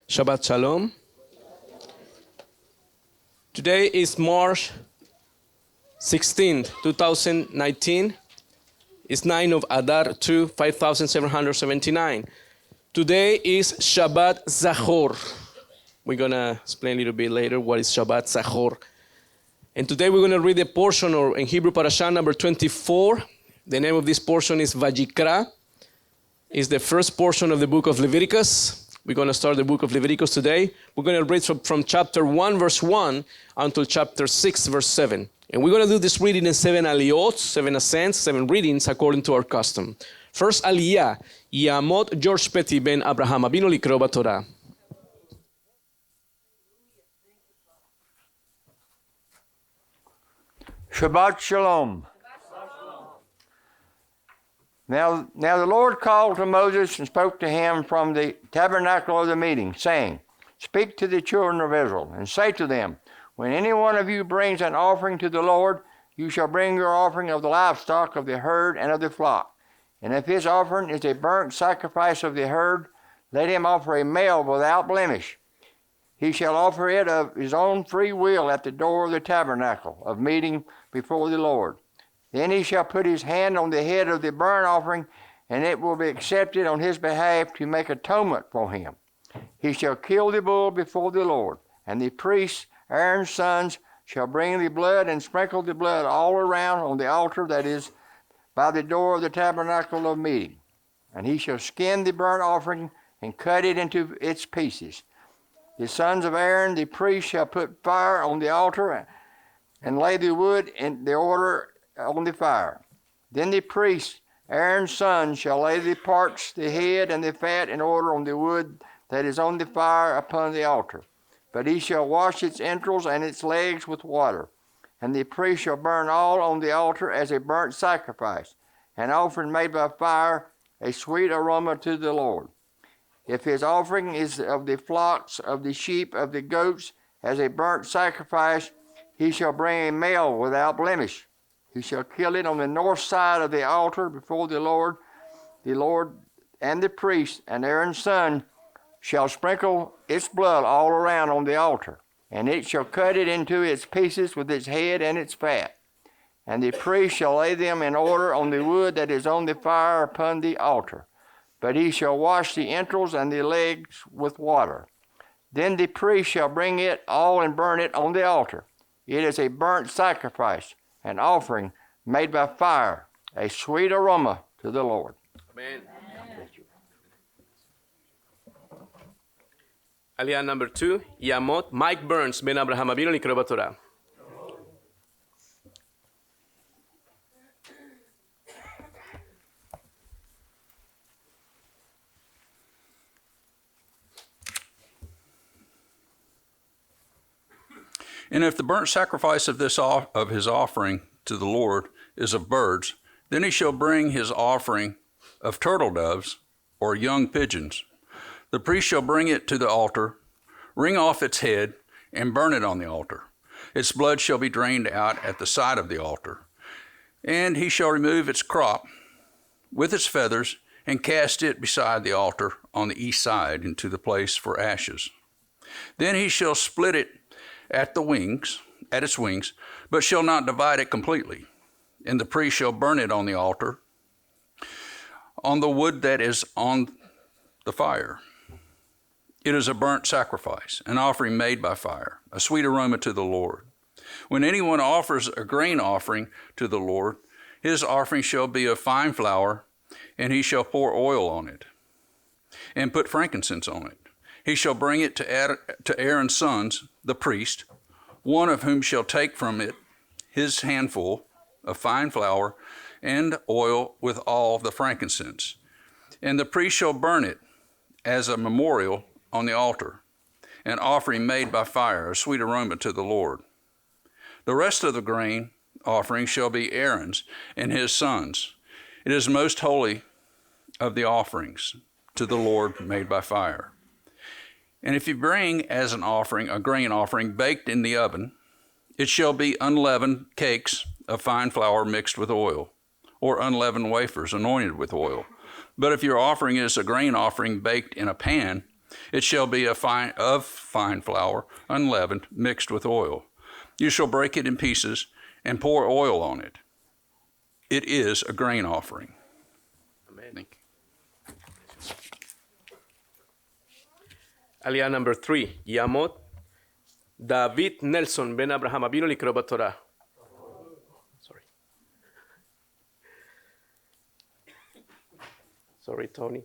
Shabbat Shalom. Today is March 16, 2019. It's 9 of Adar 2, 5779. Today is Shabbat Zachor. We're going to explain a little bit later what is Shabbat Zachor. And today we're going to read a portion or in Hebrew Parashah number 24. The name of this portion is Vayikra. It's the first portion of the book of Leviticus. We're going to start the book of Leviticus today. We're going to read from chapter 1, verse 1 until chapter 6, verse 7. And we're going to do this reading in 7 aliyot, 7 ascents, 7 readings according to our custom. First aliyah, Yamot George Petty ben Abraham Abinu Likro Torah. Shabbat Shalom. Now the Lord called to Moses and spoke to him from the tabernacle of the meeting, saying, Speak to the children of Israel, and say to them, When any one of you brings an offering to the Lord, you shall bring your offering of the livestock of the herd and of the flock. And if his offering is a burnt sacrifice of the herd, let him offer a male without blemish. He shall offer it of his own free will at the door of the tabernacle of meeting before the Lord. Then he shall put his hand on the head of the burnt offering, and it will be accepted on his behalf to make atonement for him. He shall kill the bull before the Lord, and the priests, Aaron's sons, shall bring the blood and sprinkle the blood all around on the altar that is by the door of the tabernacle of meeting. And he shall skin the burnt offering and cut it into its pieces. The sons of Aaron, the priest, shall put fire on the altar and lay the wood in the order on the fire. Then the priest, Aaron's son, shall lay the parts, the head, and the fat in order on the wood that is on the fire upon the altar. But he shall wash its entrails and its legs with water. And the priest shall burn all on the altar as a burnt sacrifice, an offering made by fire, a sweet aroma to the Lord. If his offering is of the flocks, of the sheep, of the goats, as a burnt sacrifice, he shall bring a male without blemish. He shall kill it on the north side of the altar before the Lord and the priest and Aaron's son shall sprinkle its blood all around on the altar, and it shall cut it into its pieces with its head and its fat. And the priest shall lay them in order on the wood that is on the fire upon the altar. But he shall wash the entrails and the legs with water. Then the priest shall bring it all and burn it on the altar. It is a burnt sacrifice, an offering made by fire, a sweet aroma to the Lord. Amen. Aliyah number 2, Yamot, Mike Burns ben Abraham Abinu Likro Torah. And if the burnt sacrifice of his offering to the Lord is of birds, then he shall bring his offering of turtle doves or young pigeons. The priest shall bring it to the altar, wring off its head, and burn it on the altar. Its blood shall be drained out at the side of the altar. And he shall remove its crop with its feathers and cast it beside the altar on the east side into the place for ashes. Then he shall split it at its wings, but shall not divide it completely. And the priest shall burn it on the altar, on the wood that is on the fire. It is a burnt sacrifice, an offering made by fire, a sweet aroma to the Lord. When anyone offers a grain offering to the Lord, his offering shall be of fine flour, and he shall pour oil on it, and put frankincense on it. He shall bring it to Aaron's sons, the priest, one of whom shall take from it his handful of fine flour and oil with all the frankincense. And the priest shall burn it as a memorial on the altar, an offering made by fire, a sweet aroma to the Lord. The rest of the grain offering shall be Aaron's and his sons. It is most holy of the offerings to the Lord made by fire. And if you bring as an offering a grain offering baked in the oven, it shall be unleavened cakes of fine flour mixed with oil, or unleavened wafers anointed with oil. But if your offering is a grain offering baked in a pan, It shall be of fine flour, unleavened, mixed with oil. You shall break it in pieces and pour oil on it. It is a grain offering. Amen. Thank you. Aliyah number 3, Yamot David Nelson ben Abraham Avinu לקרוא בתורה. Sorry, Tony.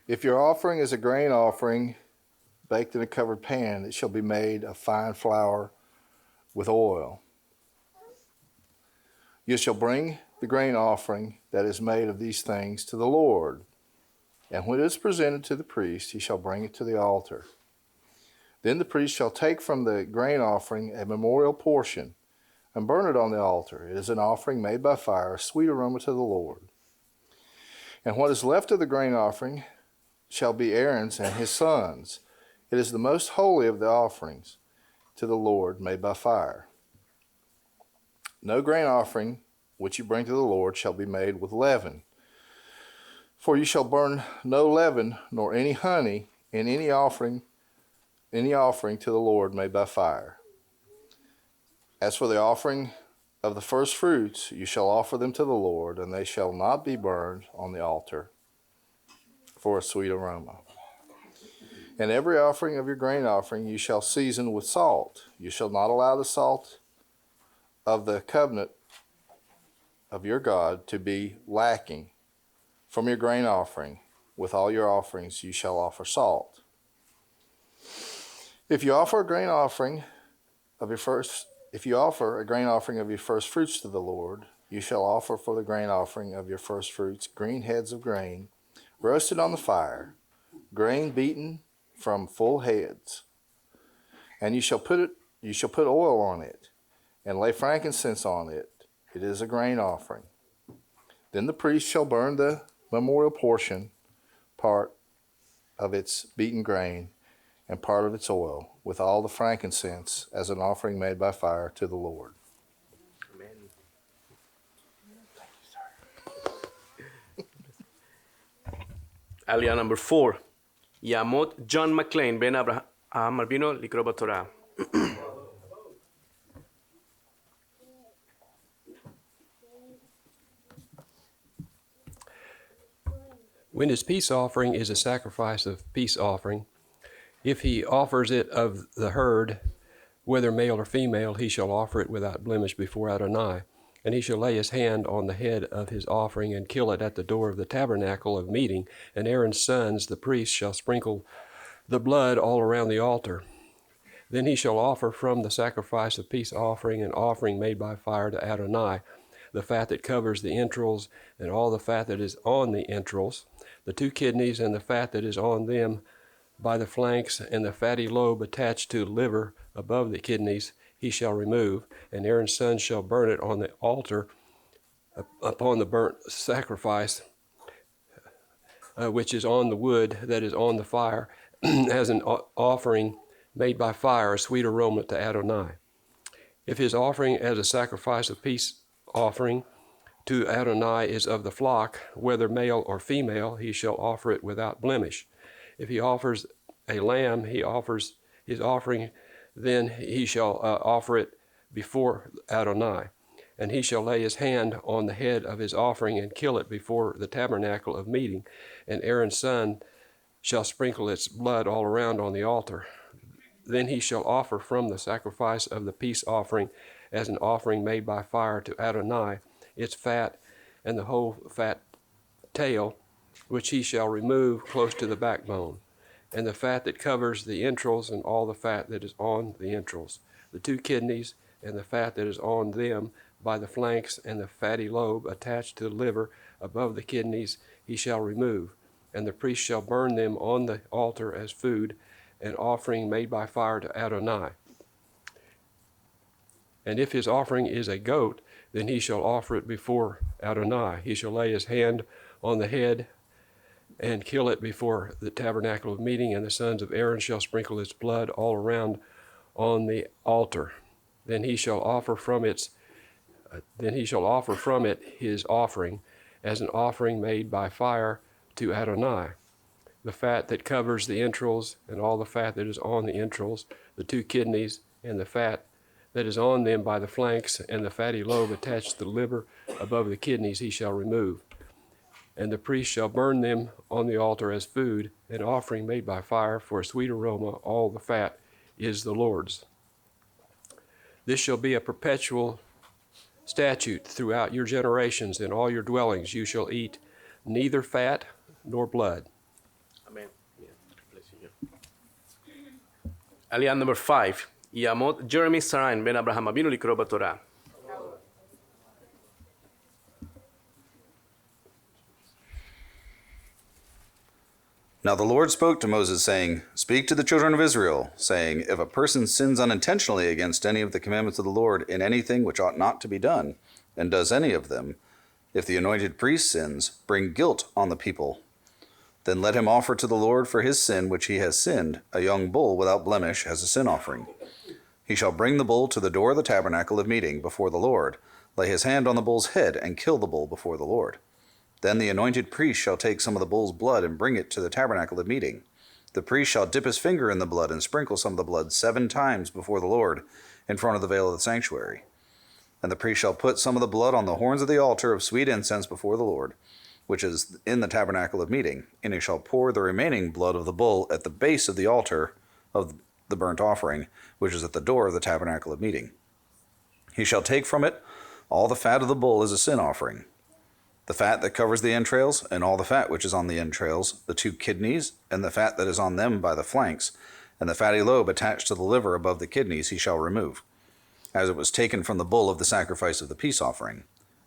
If your offering is a grain offering baked in a covered pan, it shall be made of fine flour with oil. You shall bring the grain offering that is made of these things to the Lord. And when it is presented to the priest, he shall bring it to the altar. Then the priest shall take from the grain offering a memorial portion and burn it on the altar. It is an offering made by fire, a sweet aroma to the Lord. And what is left of the grain offering shall be Aaron's and his sons. It is the most holy of the offerings to the Lord made by fire. No grain offering which you bring to the Lord shall be made with leaven. For you shall burn no leaven nor any honey in any offering to the Lord made by fire. As for the offering of the first fruits, you shall offer them to the Lord, and they shall not be burned on the altar for a sweet aroma. And every offering of your grain offering you shall season with salt. You shall not allow the salt of the covenant of your God to be lacking from your grain offering. With all your offerings you shall offer salt. If you offer a grain offering of your first fruits to the Lord, you shall offer for the grain offering of your first fruits green heads of grain, roasted on the fire, grain beaten from full heads. And you shall put oil on it, and lay frankincense on it. It is a grain offering. Then the priest shall burn the memorial portion, part of its beaten grain, and part of its oil, with all the frankincense, as an offering made by fire to the Lord. Amen. Aliyah number 4, Yamot John McLean ben Abraham Avinu לקרוא בתורה. When his peace offering is a sacrifice of peace offering, if he offers it of the herd, whether male or female, he shall offer it without blemish before Adonai. And he shall lay his hand on the head of his offering and kill it at the door of the tabernacle of meeting. And Aaron's sons, the priests, shall sprinkle the blood all around the altar. Then he shall offer from the sacrifice of peace offering an offering made by fire to Adonai, the fat that covers the entrails and all the fat that is on the entrails, the 2 kidneys and the fat that is on them by the flanks, and the fatty lobe attached to the liver above the kidneys he shall remove, and Aaron's sons shall burn it on the altar upon the burnt sacrifice, which is on the wood that is on the fire, as an offering made by fire, a sweet aroma to Adonai. If his offering as a sacrifice of peace offering to Adonai is of the flock, whether male or female, he shall offer it without blemish. If he offers a lamb, he offers his offering, then he shall offer it before Adonai. And he shall lay his hand on the head of his offering and kill it before the tabernacle of meeting. And Aaron's son shall sprinkle its blood all around on the altar. Then he shall offer from the sacrifice of the peace offering as an offering made by fire to Adonai its fat and the whole fat tail, which he shall remove close to the backbone, and the fat that covers the entrails and all the fat that is on the entrails, the 2 kidneys and the fat that is on them by the flanks, and the fatty lobe attached to the liver above the kidneys he shall remove, and the priest shall burn them on the altar as food, an offering made by fire to Adonai. And if his offering is a goat, then he shall offer it before Adonai. He shall lay his hand on the head and kill it before the tabernacle of meeting, and the sons of Aaron shall sprinkle its blood all around on the altar. Then he shall offer from it his offering as an offering made by fire to Adonai. The fat that covers the entrails, and all the fat that is on the entrails, the 2 kidneys, and the fat that is on them by the flanks, and the fatty lobe attached to the liver above the kidneys he shall remove. And the priest shall burn them on the altar as food, an offering made by fire for a sweet aroma. All the fat is the Lord's. This shall be a perpetual statute throughout your generations. In all your dwellings you shall eat neither fat nor blood. Amen. Aliyah number 5. Yamot Jeremy Sarain ben Abraham Abinu likro b'Torah. Now the Lord spoke to Moses, saying, Speak to the children of Israel, saying, If a person sins unintentionally against any of the commandments of the Lord in anything which ought not to be done, and does any of them, if the anointed priest sins, bring guilt on the people. Then let him offer to the Lord for his sin which he has sinned a young bull without blemish as a sin offering. He shall bring the bull to the door of the tabernacle of meeting before the Lord, lay his hand on the bull's head, and kill the bull before the Lord. Then the anointed priest shall take some of the bull's blood and bring it to the tabernacle of meeting. The priest shall dip his finger in the blood and sprinkle some of the blood 7 times before the Lord in front of the veil of the sanctuary. And the priest shall put some of the blood on the horns of the altar of sweet incense before the Lord, which is in the tabernacle of meeting, and he shall pour the remaining blood of the bull at the base of the altar of the burnt offering, which is at the door of the tabernacle of meeting. He shall take from it all the fat of the bull as a sin offering, the fat that covers the entrails, and all the fat which is on the entrails, the 2 kidneys, and the fat that is on them by the flanks, and the fatty lobe attached to the liver above the kidneys he shall remove, as it was taken from the bull of the sacrifice of the peace offering.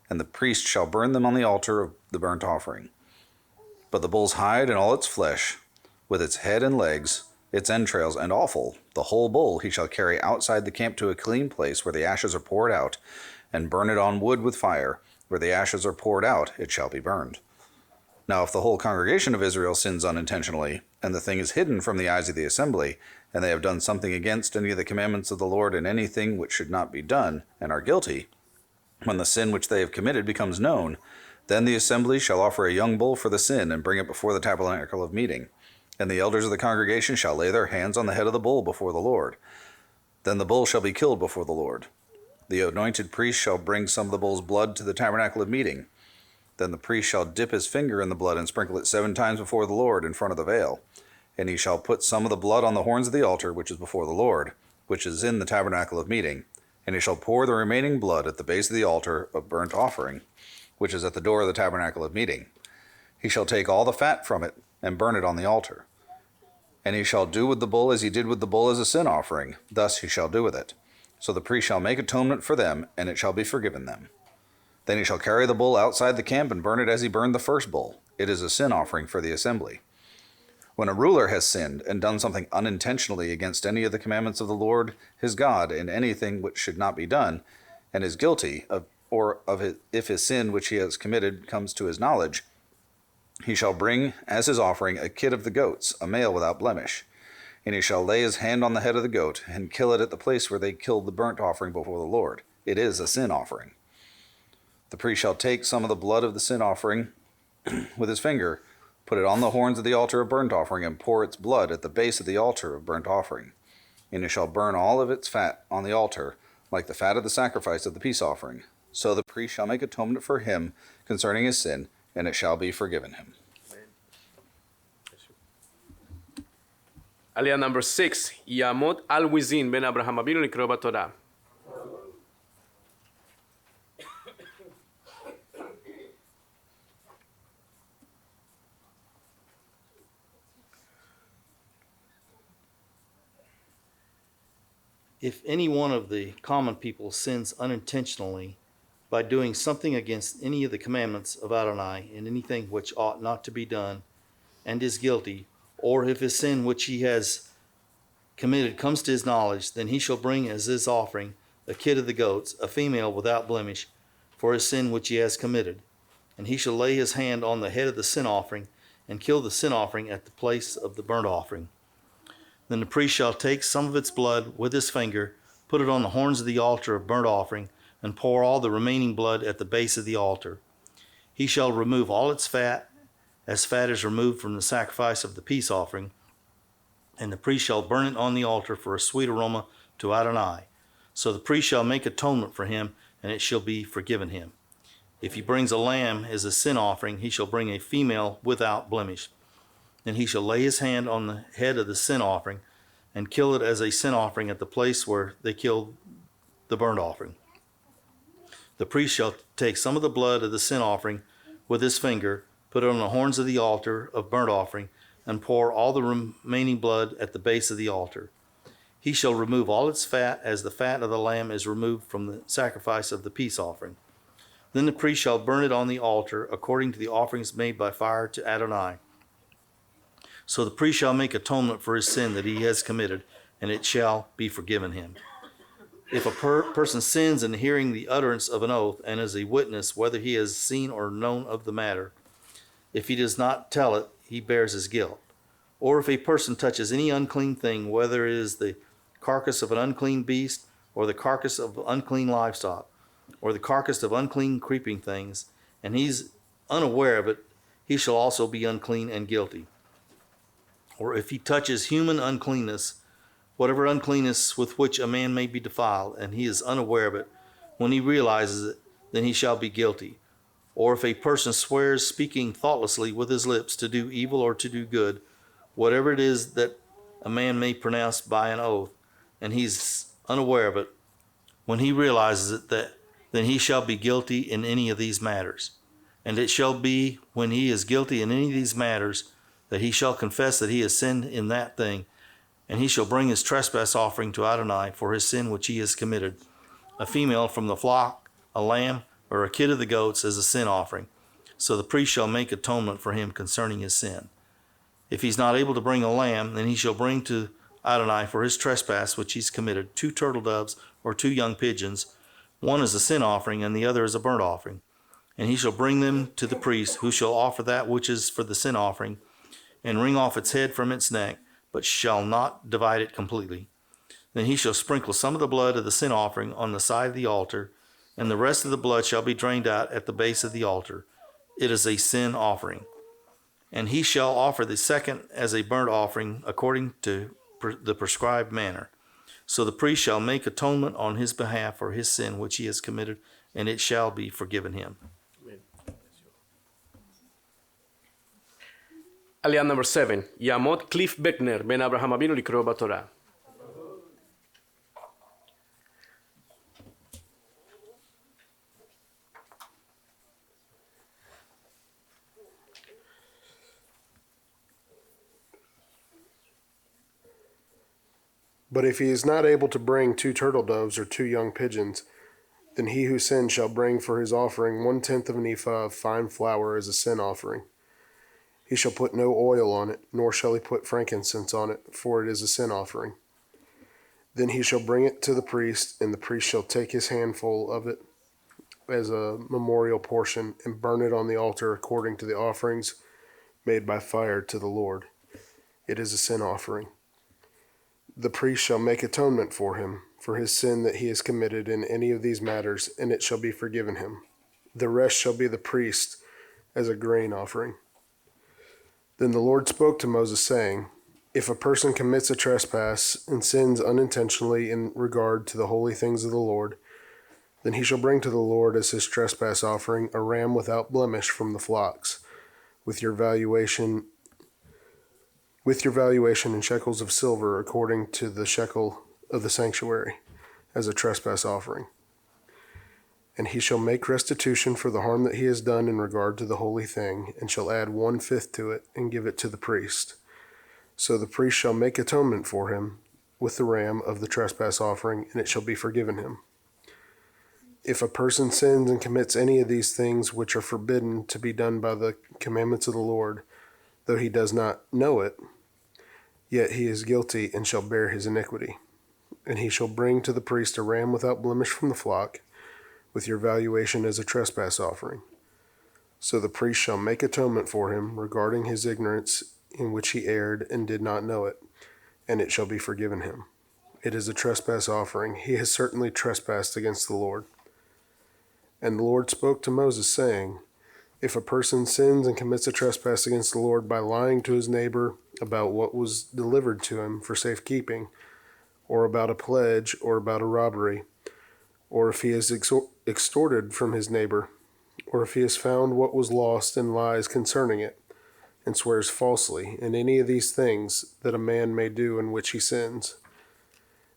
And the priest shall burn them on the altar of the burnt offering. But the bull's hide and all its flesh, with its head and legs, its entrails and offal, the whole bull he shall carry outside the camp to a clean place where the ashes are poured out, and burn it on wood with fire. Where the ashes are poured out, it shall be burned. Now if the whole congregation of Israel sins unintentionally, and the thing is hidden from the eyes of the assembly, and they have done something against any of the commandments of the Lord in anything which should not be done, and are guilty, when the sin which they have committed becomes known, then the assembly shall offer a young bull for the sin, and bring it before the tabernacle of meeting. And the elders of the congregation shall lay their hands on the head of the bull before the Lord. Then the bull shall be killed before the Lord. The anointed priest shall bring some of the bull's blood to the tabernacle of meeting. Then the priest shall dip his finger in the blood and sprinkle it 7 times before the Lord in front of the veil. And he shall put some of the blood on the horns of the altar, which is before the Lord, which is in the tabernacle of meeting. And he shall pour the remaining blood at the base of the altar of burnt offering, which is at the door of the tabernacle of meeting. He shall take all the fat from it and burn it on the altar. And he shall do with the bull as he did with the bull as a sin offering. Thus he shall do with it. So the priest shall make atonement for them, and it shall be forgiven them. Then he shall carry the bull outside the camp and burn it as he burned the first bull. It is a sin offering for the assembly. When a ruler has sinned and done something unintentionally against any of the commandments of the Lord his God in anything which should not be done, and is guilty if his sin which he has committed comes to his knowledge, he shall bring as his offering a kid of the goats, a male without blemish. And he shall lay his hand on the head of the goat, and kill it at the place where they killed the burnt offering before the Lord. It is a sin offering. The priest shall take some of the blood of the sin offering with his finger, put it on the horns of the altar of burnt offering, and pour its blood at the base of the altar of burnt offering. And he shall burn all of its fat on the altar, like the fat of the sacrifice of the peace offering. So the priest shall make atonement for him concerning his sin, and it shall be forgiven him. Aliyah number 6. Yamot al-Wizin ben Abraham Abinu likro b'Torah. If any one of the common people sins unintentionally by doing something against any of the commandments of Adonai in anything which ought not to be done, and is guilty, or if his sin which he has committed comes to his knowledge, then he shall bring as his offering a kid of the goats, a female without blemish, for his sin which he has committed. And he shall lay his hand on the head of the sin offering, and kill the sin offering at the place of the burnt offering. Then the priest shall take some of its blood with his finger, put it on the horns of the altar of burnt offering, and pour all the remaining blood at the base of the altar. He shall remove all its fat, as fat is removed from the sacrifice of the peace offering, and the priest shall burn it on the altar for a sweet aroma to Adonai. So the priest shall make atonement for him, and it shall be forgiven him. If he brings a lamb as a sin offering, he shall bring a female without blemish. Then he shall lay his hand on the head of the sin offering, and kill it as a sin offering at the place where they killed the burnt offering. The priest shall take some of the blood of the sin offering with his finger, put it on the horns of the altar of burnt offering, and pour all the remaining blood at the base of the altar. He shall remove all its fat, as the fat of the lamb is removed from the sacrifice of the peace offering. Then the priest shall burn it on the altar, according to the offerings made by fire to Adonai. So the priest shall make atonement for his sin that he has committed, and it shall be forgiven him. If a person sins in hearing the utterance of an oath, and is a witness whether he has seen or known of the matter, if he does not tell it, he bears his guilt. Or if a person touches any unclean thing, whether it is the carcass of an unclean beast, or the carcass of unclean livestock, or the carcass of unclean creeping things, and he's unaware of it, he shall also be unclean and guilty. Or if he touches human uncleanness, whatever uncleanness with which a man may be defiled, and he is unaware of it, when he realizes it, then he shall be guilty. Or if a person swears, speaking thoughtlessly with his lips, to do evil or to do good, whatever it is that a man may pronounce by an oath, and he's unaware of it, when he realizes it, then he shall be guilty in any of these matters. And it shall be, when he is guilty in any of these matters, that he shall confess that he has sinned in that thing, and he shall bring his trespass offering to Adonai for his sin which he has committed, a female from the flock, a lamb, or a kid of the goats as a sin offering. So the priest shall make atonement for him concerning his sin. If he's not able to bring a lamb, then he shall bring to Adonai for his trespass which he's committed 2 turtle doves or 2 young pigeons, one is a sin offering and the other is a burnt offering. And he shall bring them to the priest, who shall offer that which is for the sin offering, and wring off its head from its neck, but shall not divide it completely. Then he shall sprinkle some of the blood of the sin offering on the side of the altar, and the rest of the blood shall be drained out at the base of the altar. It is a sin offering. And he shall offer the second as a burnt offering according to the prescribed manner. So the priest shall make atonement on his behalf for his sin which he has committed, and it shall be forgiven him. Aliyah number 7. Yamot Cliff Beckner, Ben Abraham Avinu Likro Batorah. But if he is not able to bring 2 turtle doves or 2 young pigeons, then he who sins shall bring for his offering 1/10 of an ephah of fine flour as a sin offering. He shall put no oil on it, nor shall he put frankincense on it, for it is a sin offering. Then he shall bring it to the priest, and the priest shall take his handful of it as a memorial portion, and burn it on the altar according to the offerings made by fire to the Lord. It is a sin offering. The priest shall make atonement for him, for his sin that he has committed in any of these matters, and it shall be forgiven him. The rest shall be the priest as a grain offering. Then the Lord spoke to Moses, saying, If a person commits a trespass and sins unintentionally in regard to the holy things of the Lord, then he shall bring to the Lord as his trespass offering a ram without blemish from the flocks, with your valuation in shekels of silver according to the shekel of the sanctuary, as a trespass offering. And he shall make restitution for the harm that he has done in regard to the holy thing, and shall add 1/5 to it, and give it to the priest. So the priest shall make atonement for him with the ram of the trespass offering, and it shall be forgiven him. If a person sins and commits any of these things which are forbidden to be done by the commandments of the Lord, though he does not know it, yet he is guilty and shall bear his iniquity. And he shall bring to the priest a ram without blemish from the flock, with your valuation as a trespass offering. So the priest shall make atonement for him regarding his ignorance in which he erred and did not know it, and it shall be forgiven him. It is a trespass offering. He has certainly trespassed against the Lord. And the Lord spoke to Moses, saying, if a person sins and commits a trespass against the Lord by lying to his neighbor about what was delivered to him for safekeeping, or about a pledge, or about a robbery, or if he is extorted from his neighbor, or if he has found what was lost and lies concerning it, and swears falsely in any of these things that a man may do in which he sins,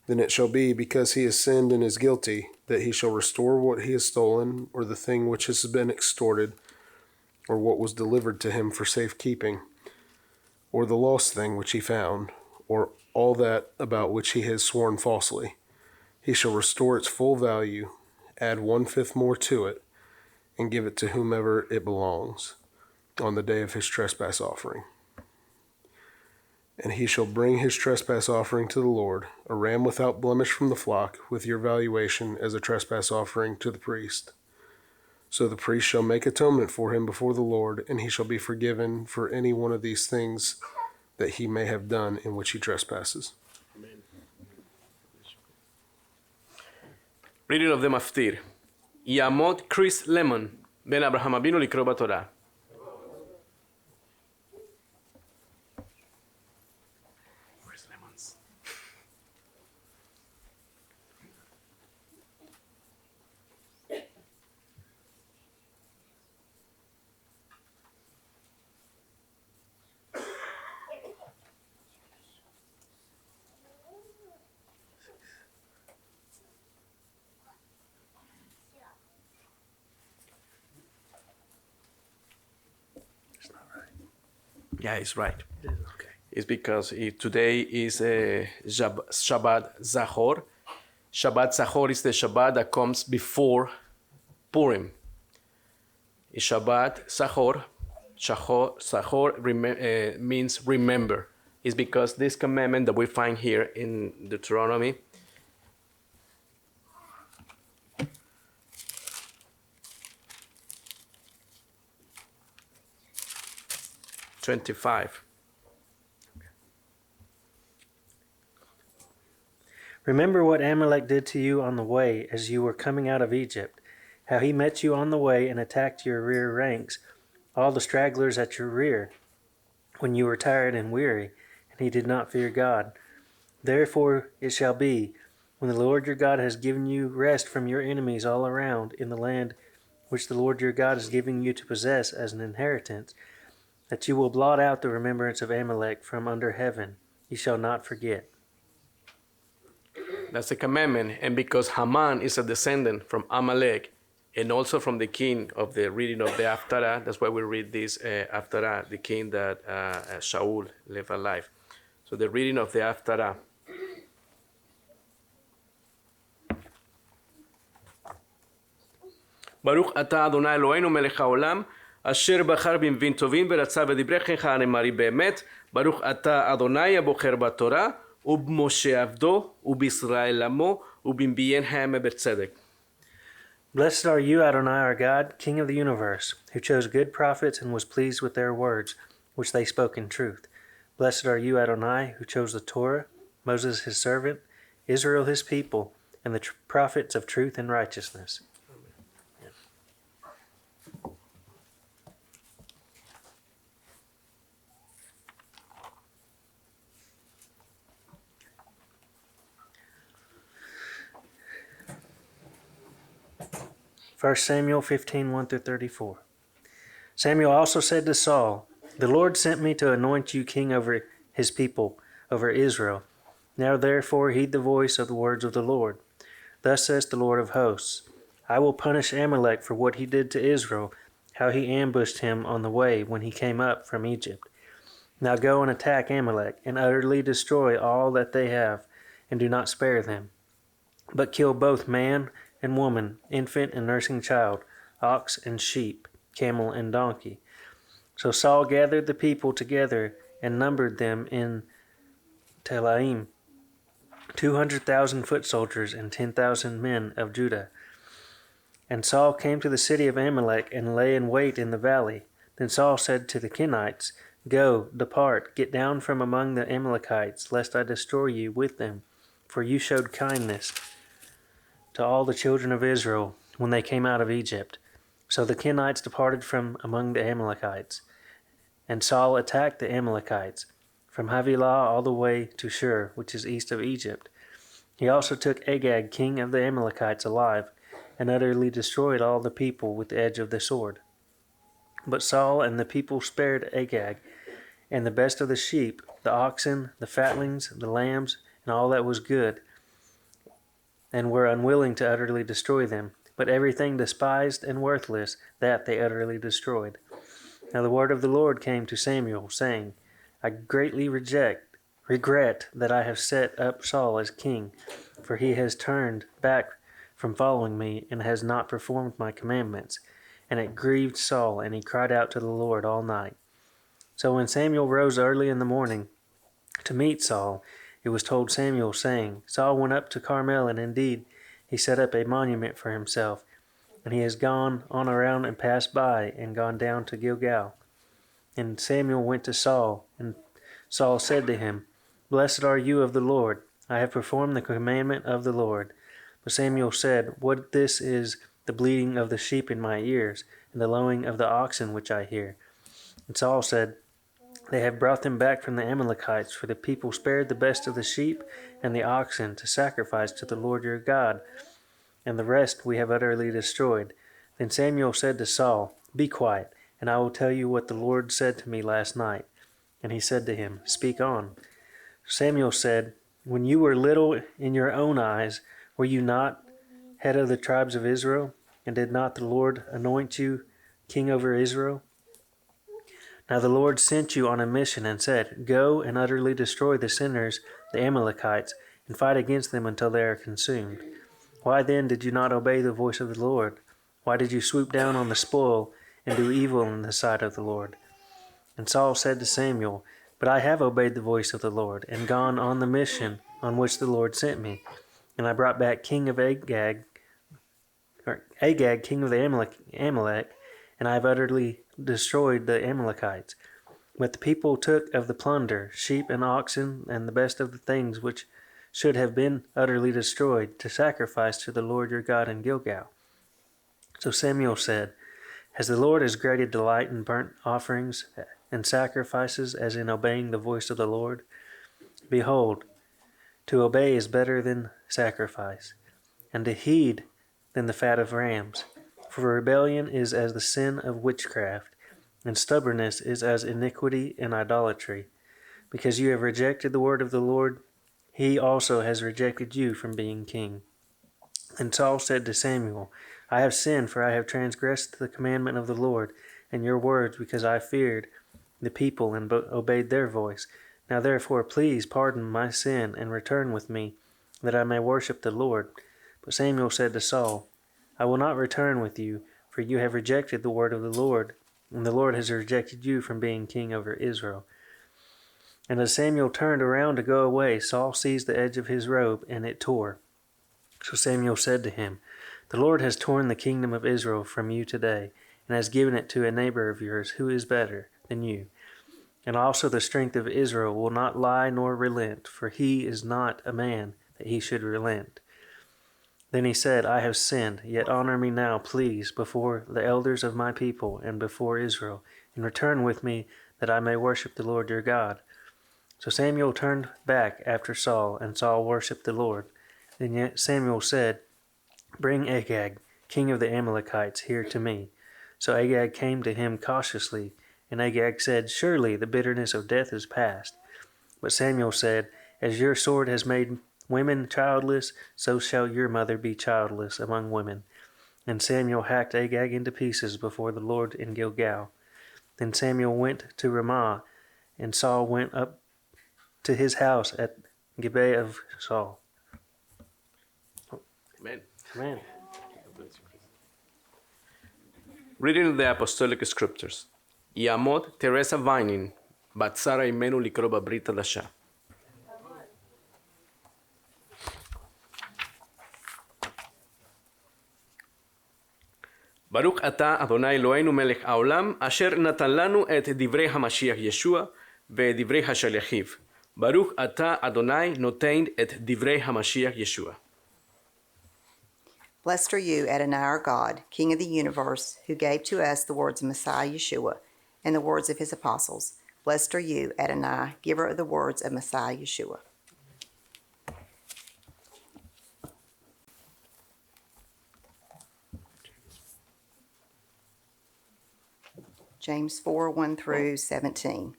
then it shall be, because he has sinned and is guilty, that he shall restore what he has stolen, or the thing which has been extorted, or what was delivered to him for safekeeping, or the lost thing which he found, or all that about which he has sworn falsely. He shall restore its full value, add 1/5 more to it, and give it to whomever it belongs, on the day of his trespass offering. And he shall bring his trespass offering to the Lord, a ram without blemish from the flock, with your valuation as a trespass offering to the priest. So the priest shall make atonement for him before the Lord, and he shall be forgiven for any one of these things that he may have done in which he trespasses. Amen. Reading of the Maftir. יעמוד קריס למון, בן אברהם אבינו לקרוא בתורה. Yeah, it's right. Okay. It's because today is Shabbat Zachor. Shabbat Zachor is the Shabbat that comes before Purim. Shabbat Zachor, means remember. It's because this commandment that we find here in Deuteronomy 25. Remember what Amalek did to you on the way as you were coming out of Egypt, how he met you on the way and attacked your rear ranks, all the stragglers at your rear, when you were tired and weary, and he did not fear God. Therefore it shall be, when the Lord your God has given you rest from your enemies all around in the land which the Lord your God is giving you to possess as an inheritance, that you will blot out the remembrance of Amalek from under heaven. You shall not forget. That's the commandment. And because Haman is a descendant from Amalek and also from the king of the reading of the Haftarah, that's why we read this Haftarah, the king that Shaul left alive. So the reading of the Haftarah. ברוך אתה אדוני אלוהינו מלך העולם אשר בחר במבין טובים ורצה בדברי חייך הנאמרים באמת ברוך אתה אדוני הבוחר בתורה ובמשה עבדו ובישראל עמו ובנביאיהם בצדק. Blessed are you, Adonai, our God, King of the universe, who chose good prophets and was pleased with their words, which they spoke in truth. Blessed are you, Adonai, who chose the Torah, Moses his servant, Israel his people, and the prophets of truth and righteousness. First Samuel 15:1-34. Samuel also said to Saul, The Lord sent me to anoint you king over his people, over Israel. Now therefore heed the voice of the words of the Lord. Thus says the Lord of hosts, I will punish Amalek for what he did to Israel, how he ambushed him on the way when he came up from Egypt. Now go and attack Amalek, and utterly destroy all that they have, and do not spare them, but kill both man and woman, infant and nursing child, ox and sheep, camel and donkey. So Saul gathered the people together and numbered them in Telaim, 200,000 foot soldiers and 10,000 men of Judah. And Saul came to the city of Amalek and lay in wait in the valley. Then Saul said to the Kenites, Go, depart, get down from among the Amalekites, lest I destroy you with them. For you showed kindness to all the children of Israel when they came out of Egypt. So the Kenites departed from among the Amalekites. And Saul attacked the Amalekites, from Havilah all the way to Shur, which is east of Egypt. He also took Agag, king of the Amalekites, alive, and utterly destroyed all the people with the edge of the sword. But Saul and the people spared Agag, and the best of the sheep, the oxen, the fatlings, the lambs, and all that was good, and were unwilling to utterly destroy them. But everything despised and worthless, that they utterly destroyed. Now the word of the Lord came to Samuel, saying, I greatly regret that I have set up Saul as king, for he has turned back from following me, and has not performed my commandments. And it grieved Saul, and he cried out to the Lord all night. So when Samuel rose early in the morning to meet Saul, it was told Samuel, saying, Saul went up to Carmel, and indeed he set up a monument for himself, and he has gone on around and passed by, and gone down to Gilgal. And Samuel went to Saul, and Saul said to him, Blessed are you of the Lord. I have performed the commandment of the Lord. But Samuel said, What this is the bleating of the sheep in my ears, and the lowing of the oxen which I hear? And Saul said, They have brought them back from the Amalekites, for the people spared the best of the sheep and the oxen to sacrifice to the Lord your God, and the rest we have utterly destroyed. Then Samuel said to Saul, Be quiet, and I will tell you what the Lord said to me last night. And he said to him, Speak on. Samuel said, When you were little in your own eyes, were you not head of the tribes of Israel? And did not the Lord anoint you king over Israel? Now the Lord sent you on a mission and said, Go and utterly destroy the sinners, the Amalekites, and fight against them until they are consumed. Why then did you not obey the voice of the Lord? Why did you swoop down on the spoil and do evil in the sight of the Lord? And Saul said to Samuel, But I have obeyed the voice of the Lord, and gone on the mission on which the Lord sent me. And I brought back king of Agag, king of the Amalek, and I have utterly destroyed the Amalekites. But the people took of the plunder, sheep and oxen, and the best of the things which should have been utterly destroyed, to sacrifice to the Lord your God in Gilgal. So Samuel said, Has the Lord as great a delight in burnt offerings and sacrifices as in obeying the voice of the Lord? Behold, to obey is better than sacrifice, and to heed than the fat of rams. For rebellion is as the sin of witchcraft, and stubbornness is as iniquity and idolatry. Because you have rejected the word of the Lord, he also has rejected you from being king. And Saul said to Samuel, I have sinned, for I have transgressed the commandment of the Lord, and your words, because I feared the people and obeyed their voice. Now therefore please pardon my sin, and return with me, that I may worship the Lord. But Samuel said to Saul, I will not return with you, for you have rejected the word of the Lord, and the Lord has rejected you from being king over Israel. And as Samuel turned around to go away, Saul seized the edge of his robe, and it tore. So Samuel said to him, The Lord has torn the kingdom of Israel from you today, and has given it to a neighbor of yours who is better than you. And also the strength of Israel will not lie nor relent, for he is not a man that he should relent. Then he said, I have sinned, yet honor me now, please, before the elders of my people and before Israel, and return with me, that I may worship the Lord your God. So Samuel turned back after Saul, and Saul worshipped the Lord. Then Samuel said, Bring Agag, king of the Amalekites, here to me. So Agag came to him cautiously, and Agag said, Surely the bitterness of death is past. But Samuel said, As your sword has made women childless, so shall your mother be childless among women. And Samuel hacked Agag into pieces before the Lord in Gilgal. Then Samuel went to Ramah, and Saul went up to his house at Gibeah of Saul. Amen. Amen. Reading the Apostolic Scriptures. Yamot Teresa Vinin, Batsara Imenu Likroba Brita Dasha. ברוך אתה, אדוני אלוהינו מלך העולם, אשר נתן לנו את דברי המשיח ישוע ואת דברי השליחיו. ברוך אתה, אדוני, נותן את דברי המשיח ישוע. Blessed are you, Adonai our God, King of the universe, who gave to us the words of Messiah Yeshua and the words of his apostles. Blessed are you, Adonai, giver of the words of Messiah Yeshua. James 4, 1 through 17.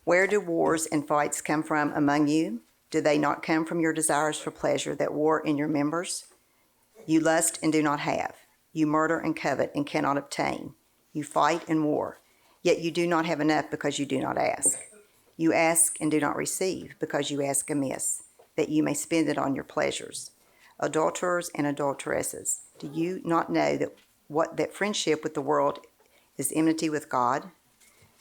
Where do wars and fights come from among you? Do they not come from your desires for pleasure that war in your members? You lust and do not have. You murder and covet and cannot obtain. You fight and war, yet you do not have enough because you do not ask. You ask and do not receive because you ask amiss, that you may spend it on your pleasures. Adulterers and adulteresses, do you not know that friendship with the world is enmity with God?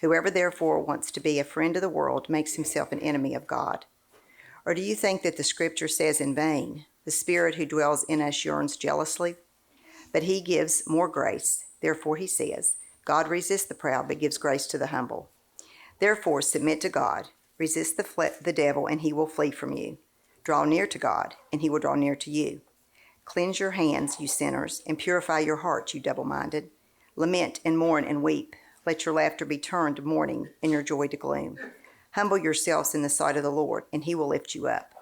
Whoever therefore wants to be a friend of the world makes himself an enemy of God. Or do you think that the scripture says in vain, the Spirit who dwells in us yearns jealously? But he gives more grace. Therefore he says, God resists the proud, but gives grace to the humble. Therefore submit to God. Resist the devil, and he will flee from you. Draw near to God, and he will draw near to you. Cleanse your hands, you sinners, and purify your hearts, you double-minded. Lament and mourn and weep. Let your laughter be turned to mourning and your joy to gloom. Humble yourselves in the sight of the Lord, and he will lift you up.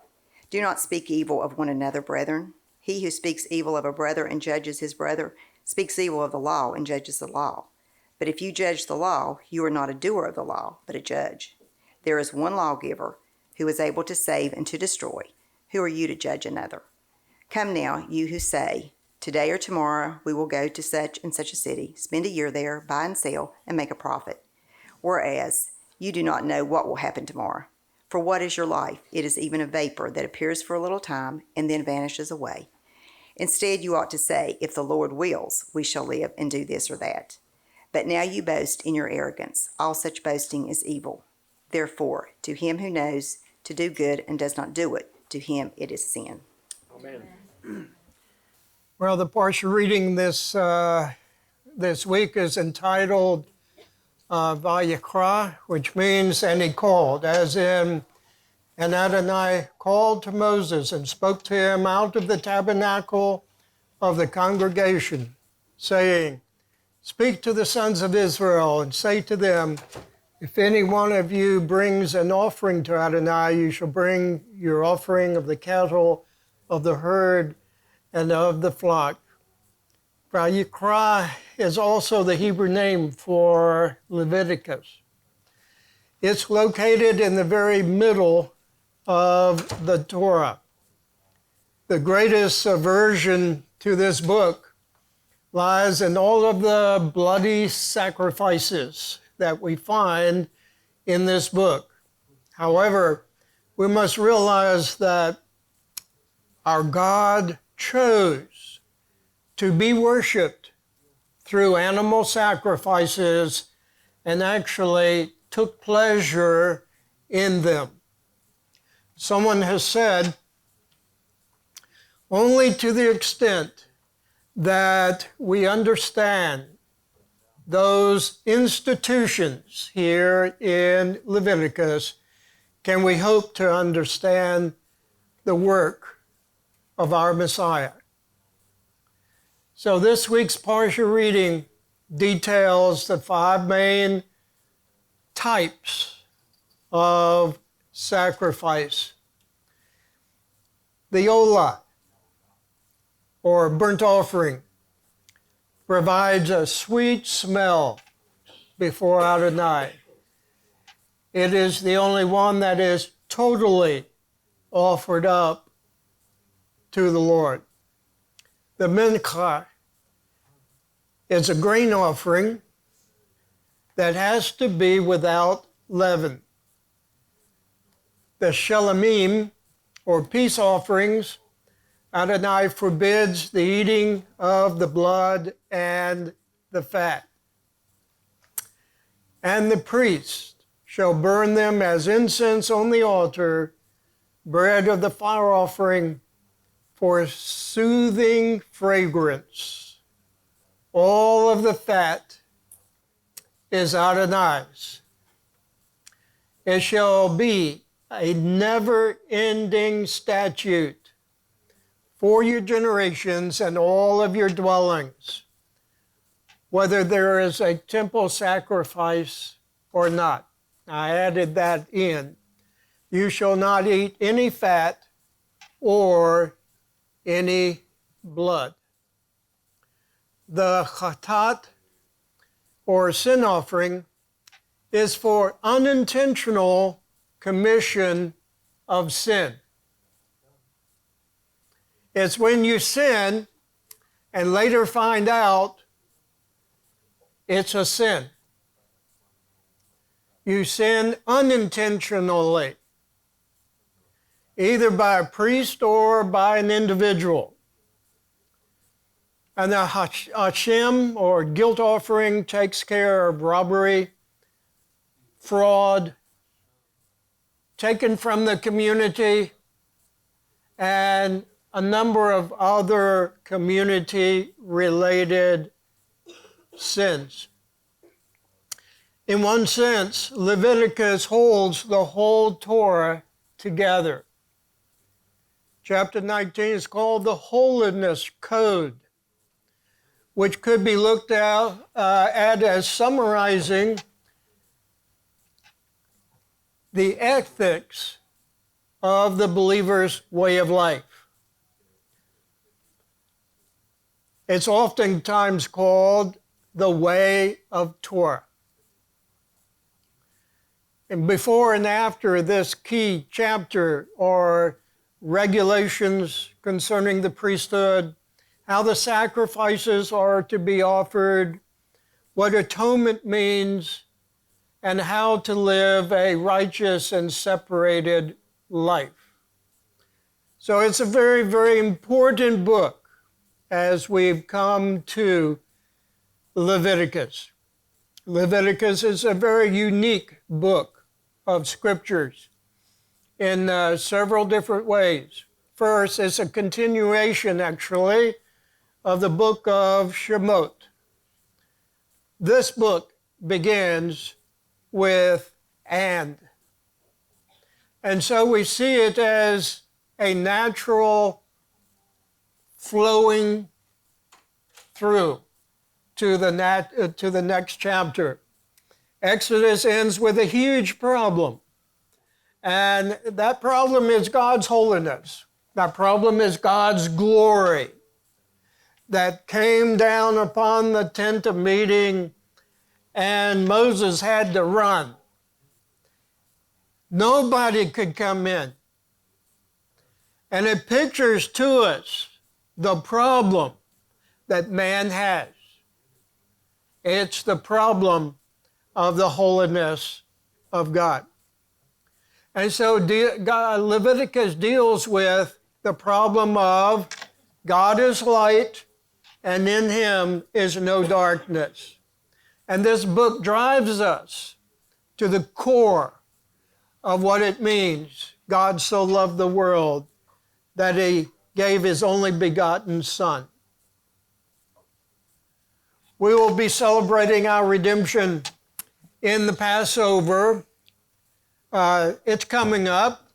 Do not speak evil of one another, brethren. He who speaks evil of a brother and judges his brother speaks evil of the law and judges the law. But if you judge the law, you are not a doer of the law, but a judge. There is one lawgiver who is able to save and to destroy. Who are you to judge another? Come now, you who say, today or tomorrow we will go to such and such a city, spend a year there, buy and sell, and make a profit. Whereas you do not know what will happen tomorrow. For what is your life? It is even a vapor that appears for a little time and then vanishes away. Instead, you ought to say, if the Lord wills, we shall live and do this or that. But now you boast in your arrogance. All such boasting is evil. Therefore, to him who knows to do good and does not do it, to him it is sin. Amen. Well, the Parashah reading this week is entitled Vayikra, which means, and he called, as in, and Adonai called to Moses and spoke to him out of the tabernacle of the congregation, saying, speak to the sons of Israel and say to them, if any one of you brings an offering to Adonai, you shall bring your offering of the cattle, of the herd, and of the flock. Vayikra is also the Hebrew name for Leviticus. It's located in the very middle of the Torah. The greatest aversion to this book lies in all of the bloody sacrifices that we find in this book. However, we must realize that our God chose to be worshiped through animal sacrifices and actually took pleasure in them. Someone has said, only to the extent that we understand those institutions here in Leviticus can we hope to understand the work of our Messiah. So this week's Parashah reading details the 5 main types of sacrifice. The olah, or burnt offering, provides a sweet smell before Adonai. It is the only one that is totally offered up to the Lord. The mincha is a grain offering that has to be without leaven. The shelamim, or peace offerings, Adonai forbids the eating of the blood and the fat. And the priest shall burn them as incense on the altar, bread of the fire offering for soothing fragrance. all of the fat is Adonai's. It shall be a never-ending statute for your generations and all of your dwellings, whether there is a temple sacrifice or not. I added that in. You shall not eat any fat or any blood. The chatat, or sin offering, is for unintentional commission of sin. It's when you sin and later find out it's a sin. You sin unintentionally, either by a priest or by an individual. And the Hashem, or guilt offering, takes care of robbery, fraud, taken from the community, and a number of other community-related sins. In one sense, Leviticus holds the whole Torah together. Chapter 19 is called the Holiness Code, which could be looked at as summarizing the ethics of the believer's way of life. It's oftentimes called the way of Torah. And before and after this key chapter are regulations concerning the priesthood, how the sacrifices are to be offered, what atonement means, and how to live a righteous and separated life. So it's a very, very important book as we've come to Leviticus. Leviticus is a very unique book of scriptures in several different ways. First, it's a continuation, actually, of the book of Shemot. This book begins with and. And so we see it as a natural flowing through to the next chapter. Exodus ends with a huge problem. And that problem is God's holiness. That problem is God's glory that came down upon the tent of meeting, and Moses had to run. Nobody could come in. And it pictures to us the problem that man has. It's the problem of the holiness of God. And so Leviticus deals with the problem of God is light, and in him is no darkness. And this book drives us to the core of what it means. God so loved the world that he gave his only begotten Son. We will be celebrating our redemption in the Passover. It's coming up.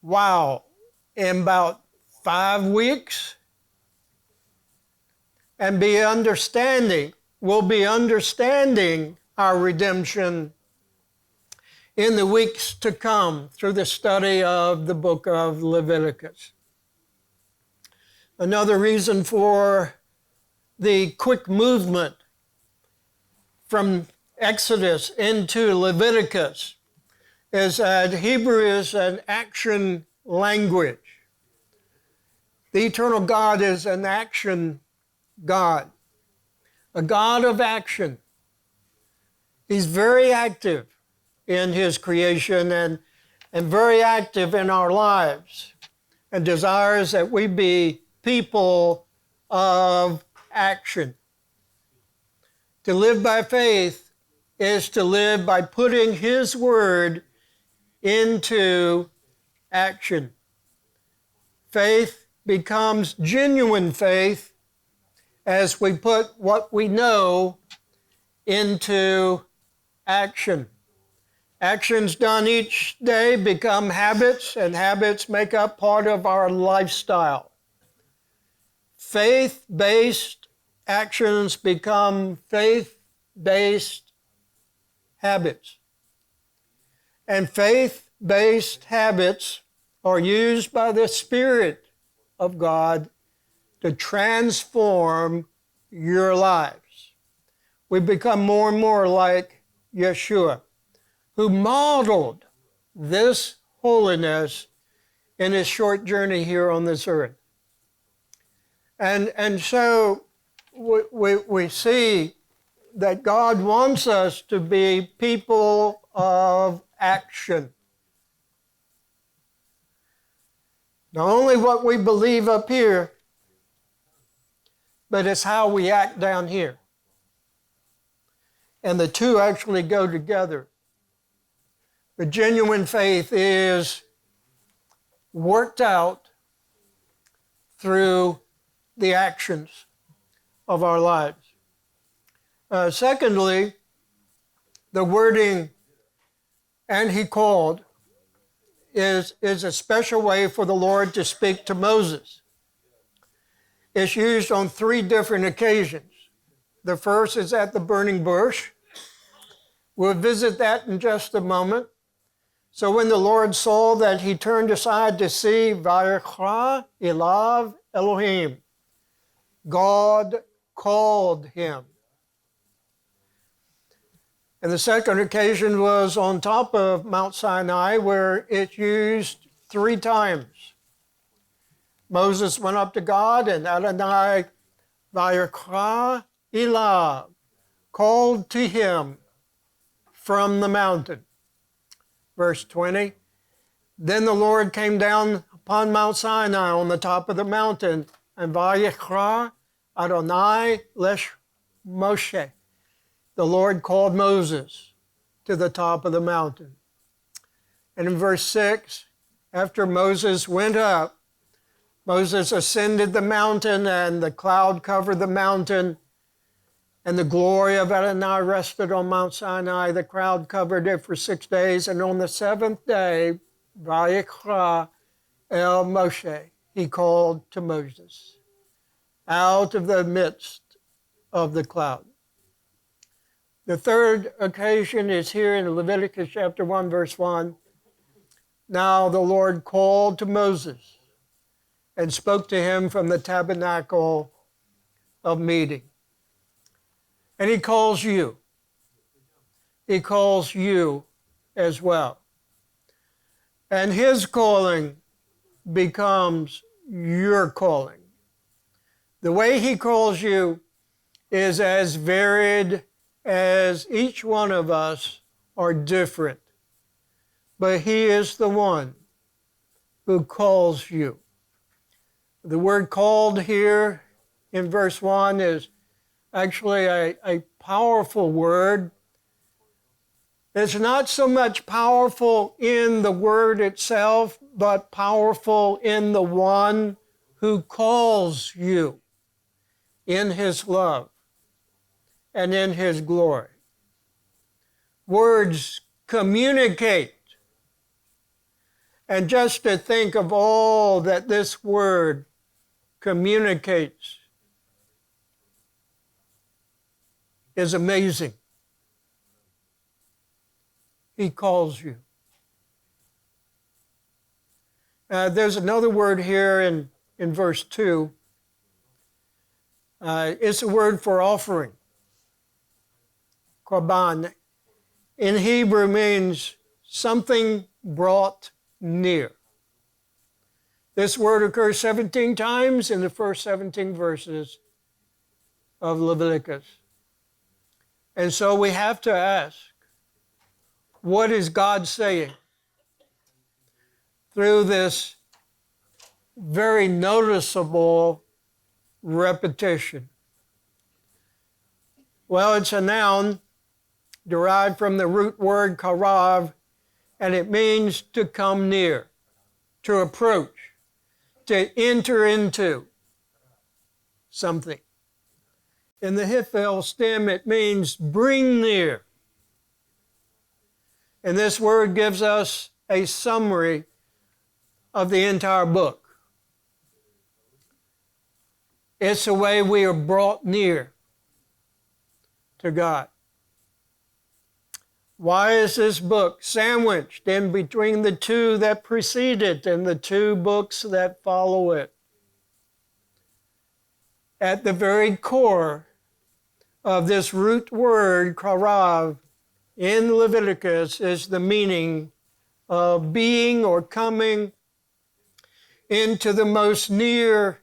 Wow, in about 5 weeks. And we'll be understanding our redemption in the weeks to come through the study of the book of Leviticus. Another reason for the quick movement from Exodus into Leviticus is that Hebrew is an action language. The eternal God is an action God, a God of action. He's very active in his creation and very active in our lives, and desires that we be people of action. To live by faith is to live by putting his word into action. Faith becomes genuine faith as we put what we know into action. Actions done each day become habits, and habits make up part of our lifestyle. Faith-based actions become faith-based habits. And faith-based habits are used by the Spirit of God to transform your lives. We become more and more like Yeshua, who modeled this holiness in his short journey here on this earth. And so we see that God wants us to be people of action. Not only what we believe up here, but it's how we act down here. And the two actually go together. The genuine faith is worked out through the actions of our lives. Secondly, the wording, "and he called," is a special way for the Lord to speak to Moses. It's used on 3 different occasions. The first is at the burning bush. We'll visit that in just a moment. So when the Lord saw that he turned aside to see, Vayikra elav Elohim, God called him. And the second occasion was on top of Mount Sinai, where it's used 3 times. Moses went up to God, and Adonai Vayikra elav, called to him from the mountain. Verse 20, then the Lord came down upon Mount Sinai on the top of the mountain, and Vayikra Adonai lesh Moshe. The Lord called Moses to the top of the mountain. And in verse 6, after Moses went up, Moses ascended the mountain, and the cloud covered the mountain, and the glory of Adonai rested on Mount Sinai. The cloud covered it for 6 days, and on the 7th day, Vayikra el Moshe, he called to Moses out of the midst of the cloud. The third occasion is here in Leviticus chapter 1, verse 1. Now the Lord called to Moses and spoke to him from the tabernacle of meeting. And he calls you. He calls you as well. And his calling becomes your calling. The way he calls you is as varied as each one of us are different. But he is the one who calls you. The word called here in verse 1 is actually a powerful word. It's not so much powerful in the word itself, but powerful in the one who calls you in his love and in his glory. Words communicate. And just to think of all that this word communicates is amazing. He calls you. There's another word here in verse 2. It's a word for offering. Korban. In Hebrew means something brought near. This word occurs 17 times in the first 17 verses of Leviticus. And so we have to ask, what is God saying through this very noticeable repetition? Well, it's a noun derived from the root word karav, and it means to come near, to approach, to enter into something. In the Hifel stem, it means bring near. And this word gives us a summary of the entire book. It's the way we are brought near to God. Why is this book sandwiched in between the two that precede it and the two books that follow it? At the very core of this root word, karav, in Leviticus is the meaning of being or coming into the most near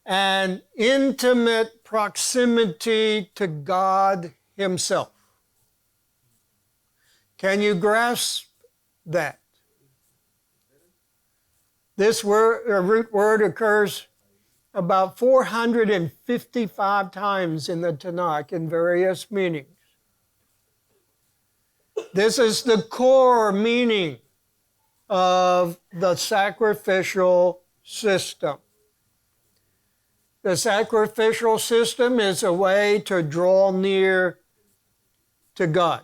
and intimate proximity to God Himself. Can you grasp that? This word, root word occurs about 455 times in the Tanakh in various meanings. This is the core meaning of the sacrificial system. The sacrificial system is a way to draw near to God.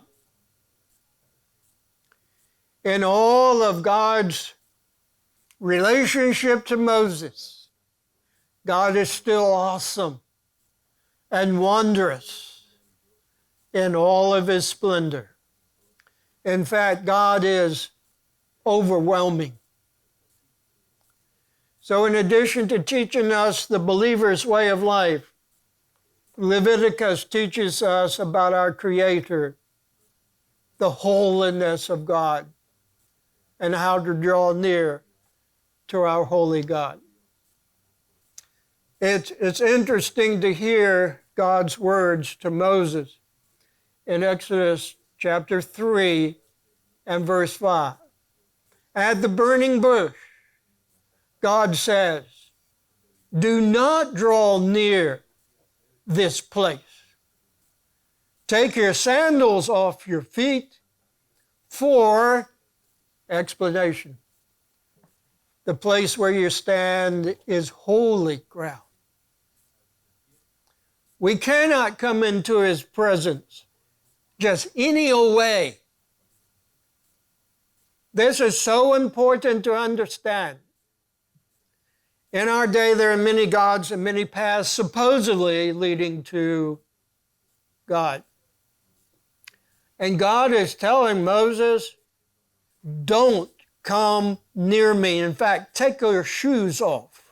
In all of God's relationship to Moses, God is still awesome and wondrous in all of His splendor. In fact, God is overwhelming. So in addition to teaching us the believer's way of life, Leviticus teaches us about our Creator, the holiness of God, and how to draw near to our holy God. It's interesting to hear God's words to Moses in Exodus chapter 3 and verse 5. At the burning bush, God says, do not draw near this place. Take your sandals off your feet, for, explanation, the place where you stand is holy ground. We cannot come into His presence just any old way. This is so important to understand. In our day, there are many gods and many paths supposedly leading to God. And God is telling Moses, don't come near me. In fact, take your shoes off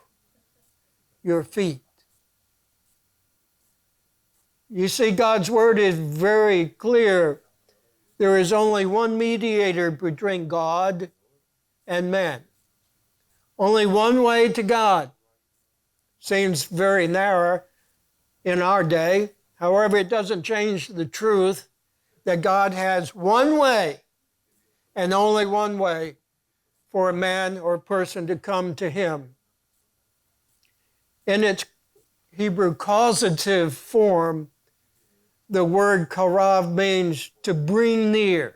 your feet. You see, God's word is very clear. There is only one mediator between God and man. Only one way to God. Seems very narrow in our day. However, it doesn't change the truth that God has one way and only one way for a man or a person to come to Him. In its Hebrew causative form, the word karav means to bring near.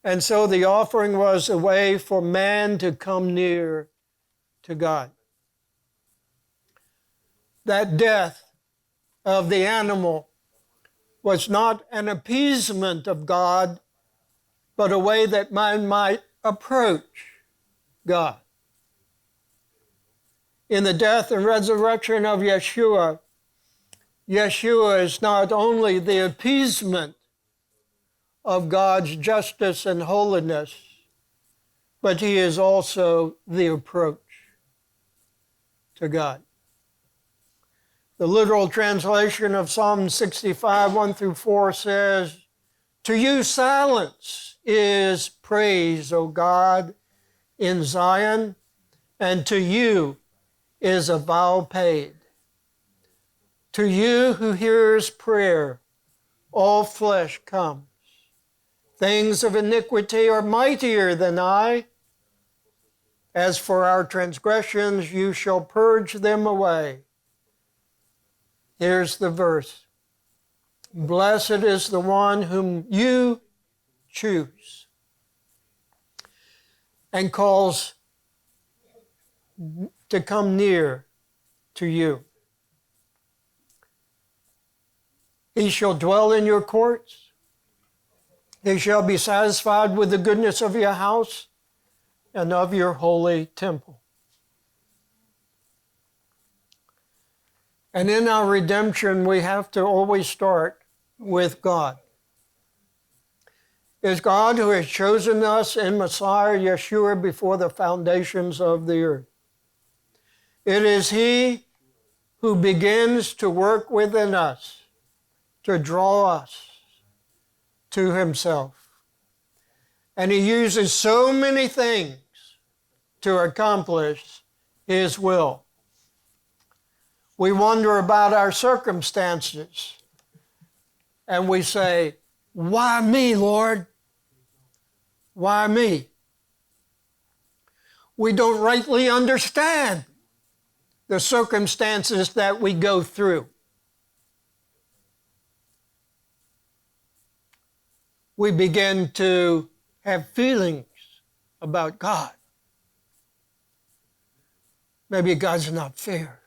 And so the offering was a way for man to come near to God. That death of the animal was not an appeasement of God, but a way that man might approach God. In the death and resurrection of Yeshua, Yeshua is not only the appeasement of God's justice and holiness, but He is also the approach to God. The literal translation of Psalm 65, 1 through 4 says, to you silence is praise, O God, in Zion, and to you is a vow paid. To you who hears prayer, all flesh comes. Things of iniquity are mightier than I. As for our transgressions, you shall purge them away. Here's the verse. Blessed is the one whom you choose and calls to come near to you. He shall dwell in your courts. He shall be satisfied with the goodness of your house and of your holy temple. And in our redemption, we have to always start with God. It's God who has chosen us in Messiah Yeshua before the foundations of the earth. It is He who begins to work within us, to draw us to Himself. And He uses so many things to accomplish His will. We wonder about our circumstances, and we say, why me, Lord? Why me? We don't rightly understand the circumstances that we go through. We begin to have feelings about God. Maybe God's not fair.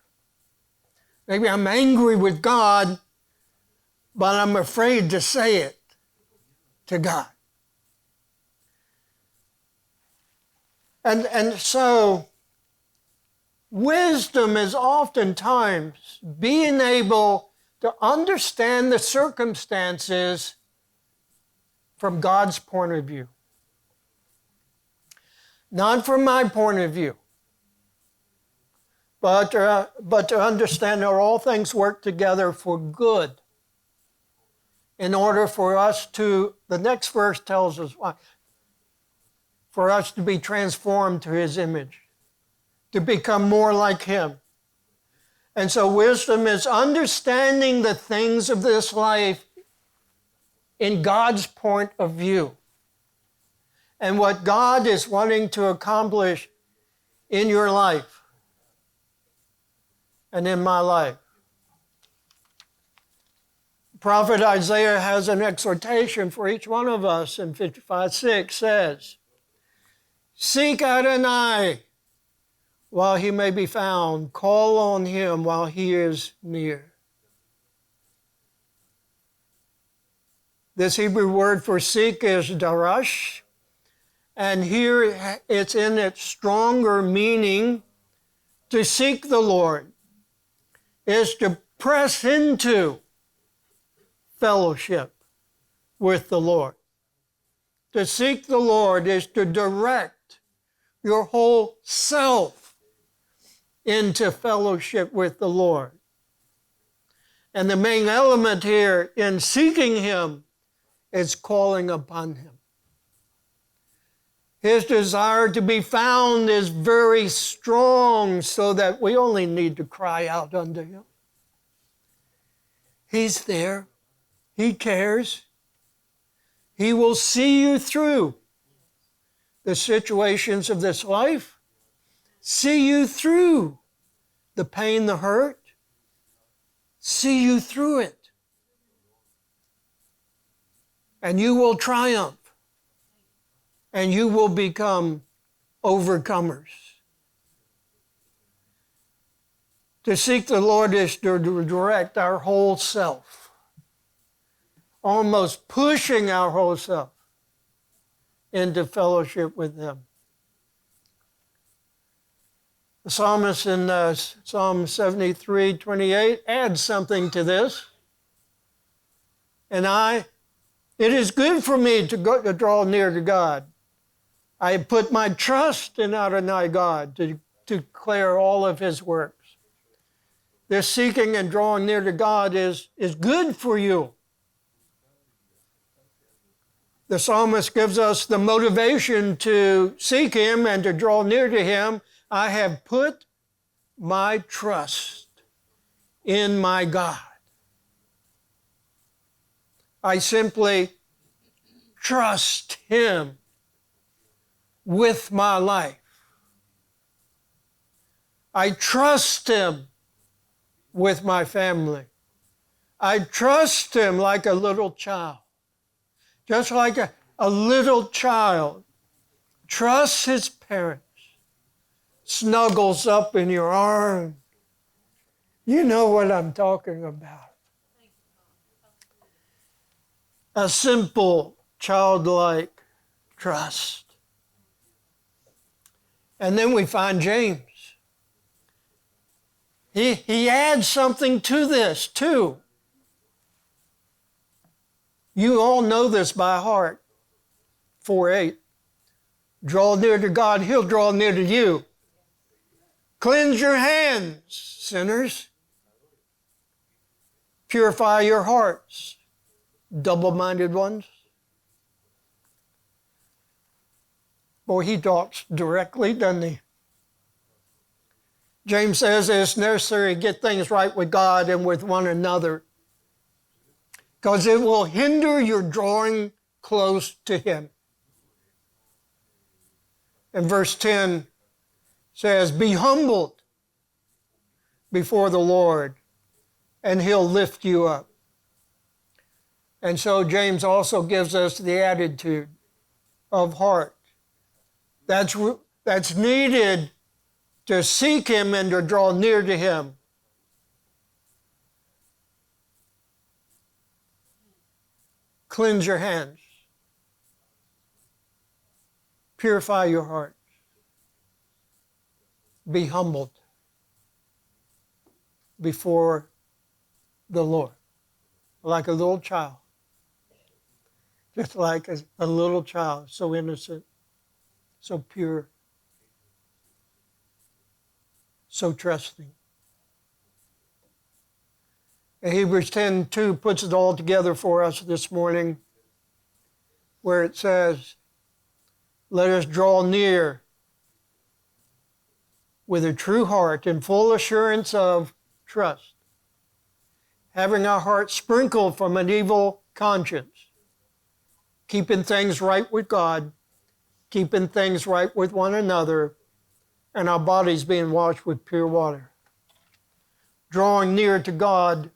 Maybe I'm angry with God, but I'm afraid to say it to God. And so, wisdom is oftentimes being able to understand the circumstances from God's point of view. Not from my point of view, but to understand that all things work together for good in order for us to, the next verse tells us why, for us to be transformed to His image, to become more like Him. And so wisdom is understanding the things of this life in God's point of view and what God is wanting to accomplish in your life and in my life. Prophet Isaiah has an exhortation for each one of us in 55:6 says, "Seek Adonai while He may be found. Call on Him while He is near." This Hebrew word for seek is darash, and here it's in its stronger meaning. To seek the Lord is to press into fellowship with the Lord. To seek the Lord is to direct your whole self into fellowship with the Lord. And the main element here in seeking Him is calling upon Him. His desire to be found is very strong so that we only need to cry out unto Him. He's there. He cares. He will see you through the situations of this life, see you through the pain, the hurt, see you through it. And you will triumph. And you will become overcomers. To seek the Lord is to direct our whole self, almost pushing our whole self into fellowship with Him. The psalmist in Psalm 73:28 adds something to this. And it is good for me to draw near to God. I put my trust in Adonai God to declare all of His works. This seeking and drawing near to God is good for you. The psalmist gives us the motivation to seek Him and to draw near to Him. I have put my trust in my God. I simply trust Him with my life. I trust Him with my family. I trust Him like a little child. Just like a little child trusts his parents, snuggles up in your arms. You know what I'm talking about. a simple, childlike trust. And then we find James. He adds something to this too. You all know this by heart. 4:8. Draw near to God, He'll draw near to you. Cleanse your hands, sinners. Purify your hearts, double-minded ones. Boy, he talks directly, doesn't he? James says it's necessary to get things right with God and with one another, because it will hinder your drawing close to Him. And verse 10 says, be humbled before the Lord, and He'll lift you up. And so James also gives us the attitude of heart that's needed to seek Him and to draw near to Him. Cleanse your hands. Purify your heart. Be humbled before the Lord, like a little child. Just like a little child, so innocent, so pure, so trusting. And Hebrews 10:2 puts it all together for us this morning, where it says, let us draw near with a true heart and full assurance of trust, having our hearts sprinkled from an evil conscience, keeping things right with God, keeping things right with one another, and our bodies being washed with pure water. Drawing near to God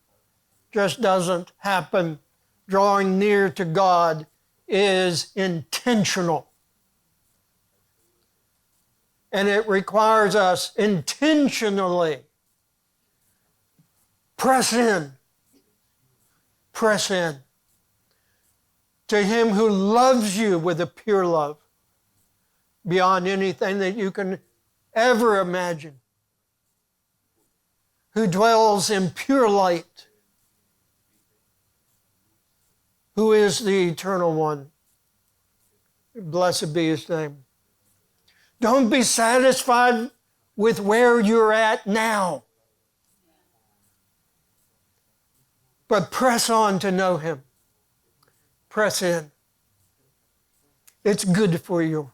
just doesn't happen. Drawing near to God is intentional. And it requires us intentionally press in to Him who loves you with a pure love beyond anything that you can ever imagine, who dwells in pure light, who is the Eternal One. Blessed be His name. Don't be satisfied with where you're at now, but press on to know Him. Press in. It's good for you.